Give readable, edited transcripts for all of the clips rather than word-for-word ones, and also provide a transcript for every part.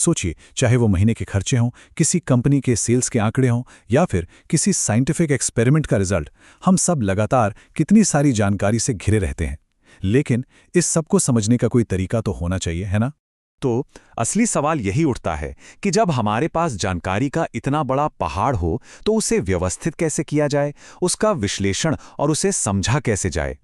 सोचिए, चाहे वो महीने के खर्चे हों, किसी कंपनी के सेल्स के आंकड़े हों या फिर किसी साइंटिफिक एक्सपेरिमेंट का रिजल्ट, हम सब लगातार कितनी सारी जानकारी से घिरे रहते हैं। लेकिन इस सब को समझने का कोई तरीका तो होना चाहिए, है ना? तो असली सवाल यही उठता है कि जब हमारे पास जानकारी का इतना बड़ा पहाड़ हो तो उसे व्यवस्थित कैसे किया जाए, उसका विश्लेषण और उसे समझा कैसे जाए।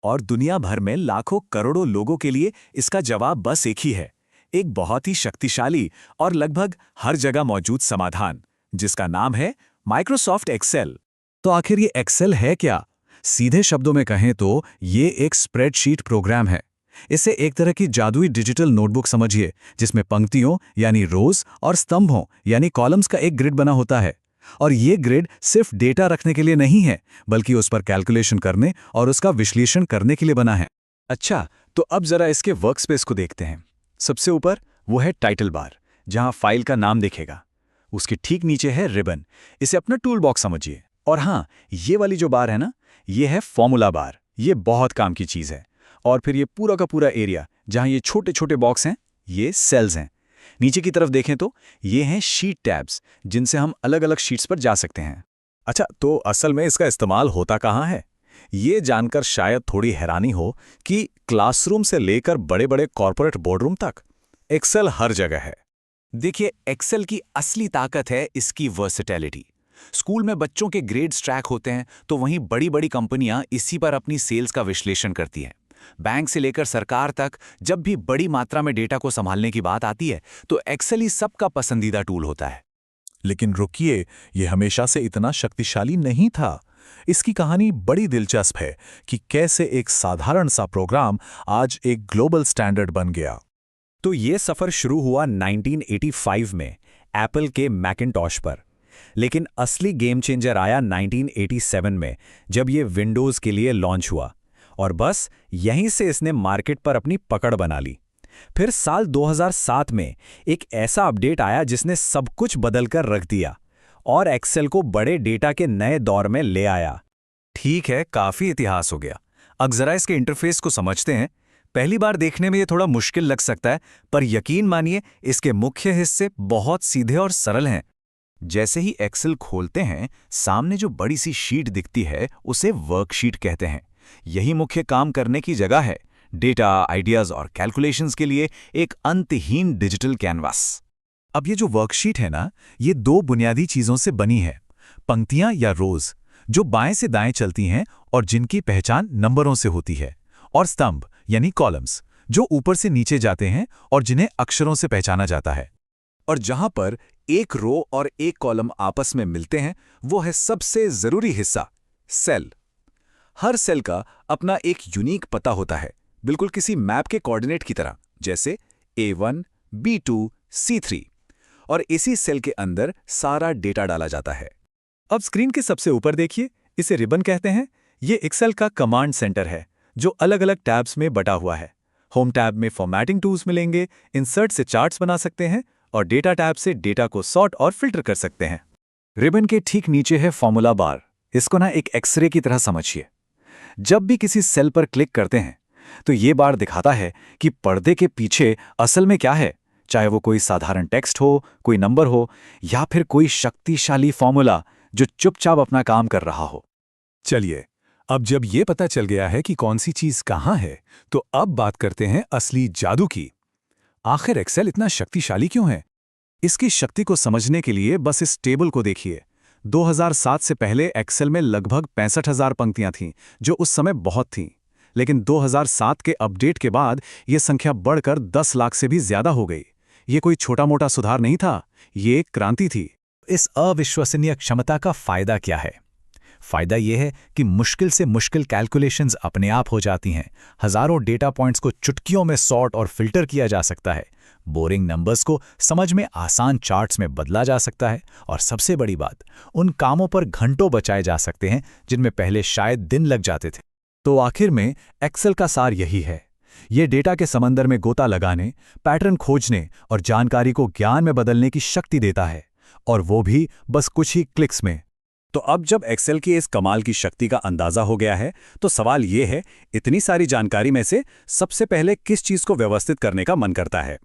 और दुनिया भर में लाखों करोड़ों लोगों के लिए इसका जवाब बस एक ही है, एक बहुत ही शक्तिशाली और लगभग हर जगह मौजूद समाधान, जिसका नाम है माइक्रोसॉफ्ट एक्सेल। तो आखिर ये एक्सेल है क्या? सीधे शब्दों में कहें तो ये एक स्प्रेडशीट प्रोग्राम है। इसे एक तरह की जादुई डिजिटल नोटबुक समझिए, जिसमें पंक्तियों यानी रोज और स्तंभों यानी कॉलम्स का एक ग्रिड बना होता है। और ये ग्रिड सिर्फ डेटा रखने के लिए नहीं है, बल्कि उस पर कैलकुलेशन करने और उसका विश्लेषण करने के लिए बना है। अच्छा, तो अब जरा इसके वर्कस्पेस को देखते हैं। सबसे ऊपर वो है टाइटल बार, जहां फाइल का नाम दिखेगा। उसके ठीक नीचे है रिबन, इसे अपना टूल बॉक्स समझिए। और हाँ, ये वाली जो बार है ना, ये है फॉर्मूला बार। ये बहुत काम की चीज़ है। और फिर ये पूरा का पूरा एरिया, जहां ये छोटे छोटे बॉक्स हैं, ये सेल्स हैं। नीचे की तरफ देखें तो ये हैं शीट टैब्स, जिनसे हम अलग अलग शीट्स पर जा सकते हैं। अच्छा, तो असल में इसका इस्तेमाल होता कहाँ है? ये जानकर शायद थोड़ी हैरानी हो कि क्लासरूम से लेकर बड़े बड़े कॉर्पोरेट बोर्डरूम तक एक्सेल हर जगह है। देखिए, एक्सेल की असली ताकत है इसकी वर्सेटैलिटी। स्कूल में बच्चों के ग्रेड्स ट्रैक होते हैं, तो वहीं बड़ी बड़ी कंपनियां इसी पर अपनी सेल्स का विश्लेषण करती हैं। बैंक से लेकर सरकार तक जब भी बड़ी मात्रा में डेटा को संभालने की बात आती है, तो एक्सेल ही सबका पसंदीदा टूल होता है। लेकिन रुकिए, ये हमेशा से इतना शक्तिशाली नहीं था। इसकी कहानी बड़ी दिलचस्प है कि कैसे एक साधारण सा प्रोग्राम आज एक ग्लोबल स्टैंडर्ड बन गया। तो ये सफर शुरू हुआ 1985 में एप्पल के मैकिन्टॉश पर। लेकिन असली गेम चेंजर आया 1987 में, जब ये विंडोज़ के लिए लॉन्च हुआ। और बस यहीं से इसने मार्केट पर अपनी पकड़ बना ली। फिर साल 2007 में एक ऐसा अपडेट आया जिसने सब कुछ बदलकर रख दिया और एक्सेल को बड़े डेटा के नए दौर में ले आया। ठीक है, काफ़ी इतिहास हो गया। अब जरा इसके इंटरफेस को समझते हैं। पहली बार देखने में ये थोड़ा मुश्किल लग सकता है, पर यकीन मानिए इसके मुख्य हिस्से बहुत सीधे और सरल हैं। जैसे ही एक्सेल खोलते हैं, सामने जो बड़ी सी शीट दिखती है उसे वर्कशीट कहते हैं। यही मुख्य काम करने की जगह है। डेटा, आइडियाज और कैलकुलेशंस के लिए एक अंतहीन डिजिटल कैनवास। अब ये जो वर्कशीट है ना, ये दो बुनियादी चीजों से बनी है। पंक्तियां या रोज, जो बाएं से दाएं चलती हैं और जिनकी पहचान नंबरों से होती है, और स्तंभ यानी कॉलम्स, जो ऊपर से नीचे जाते हैं और जिन्हें अक्षरों से पहचाना जाता है। और जहां पर एक रो और एक कॉलम आपस में मिलते हैं, वो है सबसे जरूरी हिस्सा, सेल। हर सेल का अपना एक यूनिक पता होता है, बिल्कुल किसी मैप के कोऑर्डिनेट की तरह, जैसे A1, B2, C3। और इसी सेल के अंदर सारा डेटा डाला जाता है। अब स्क्रीन के सबसे ऊपर देखिए, इसे रिबन कहते हैं। ये एक्सेल का कमांड सेंटर है, जो अलग अलग टैब्स में बटा हुआ है। होम टैब में फॉर्मेटिंग टूल्स मिलेंगे, इंसर्ट से चार्ट्स बना सकते हैं, और डेटा टैब से डेटा को सॉर्ट और फिल्टर कर सकते हैं। रिबन के ठीक नीचे है फॉर्मूला बार। इसको ना एक एक्सरे की तरह समझिए। जब भी किसी सेल पर क्लिक करते हैं, तो ये बार दिखाता है कि पर्दे के पीछे असल में क्या है, चाहे वो कोई साधारण टेक्स्ट हो, कोई नंबर हो, या फिर कोई शक्तिशाली फॉर्मूला जो चुपचाप अपना काम कर रहा हो। चलिए, अब जब ये पता चल गया है कि कौन सी चीज कहाँ है, तो अब बात करते हैं असली जादू की। आखिर एक्सेल इतना शक्तिशाली क्यों है? इसकी शक्ति को समझने के लिए बस इस टेबल को देखिए। 2007 से पहले एक्सेल में लगभग 65,000 पंक्तियां थीं, जो उस समय बहुत थीं। लेकिन 2007 के अपडेट के बाद ये संख्या बढ़कर 10 लाख से भी ज्यादा हो गई। ये कोई छोटा मोटा सुधार नहीं था, ये एक क्रांति थी। इस अविश्वसनीय क्षमता का फायदा क्या है? फायदा यह है कि मुश्किल से मुश्किल कैलकुलेशंस अपने आप हो जाती हैं। हजारों डेटा पॉइंट्स को चुटकियों में सॉर्ट और फिल्टर किया जा सकता है। बोरिंग नंबर्स को समझ में आसान चार्ट्स में बदला जा सकता है। और सबसे बड़ी बात, उन कामों पर घंटों बचाए जा सकते हैं जिनमें पहले शायद दिन लग जाते थे। तो आखिर में एक्सेल का सार यही है। ये डेटा के समंदर में गोता लगाने, पैटर्न खोजने और जानकारी को ज्ञान में बदलने की शक्ति देता है, और वो भी बस कुछ ही क्लिक्स में। तो अब जब एक्सेल की इस कमाल की शक्ति का अंदाजा हो गया है, तो सवाल ये है, इतनी सारी जानकारी में से सबसे पहले किस चीज को व्यवस्थित करने का मन करता है?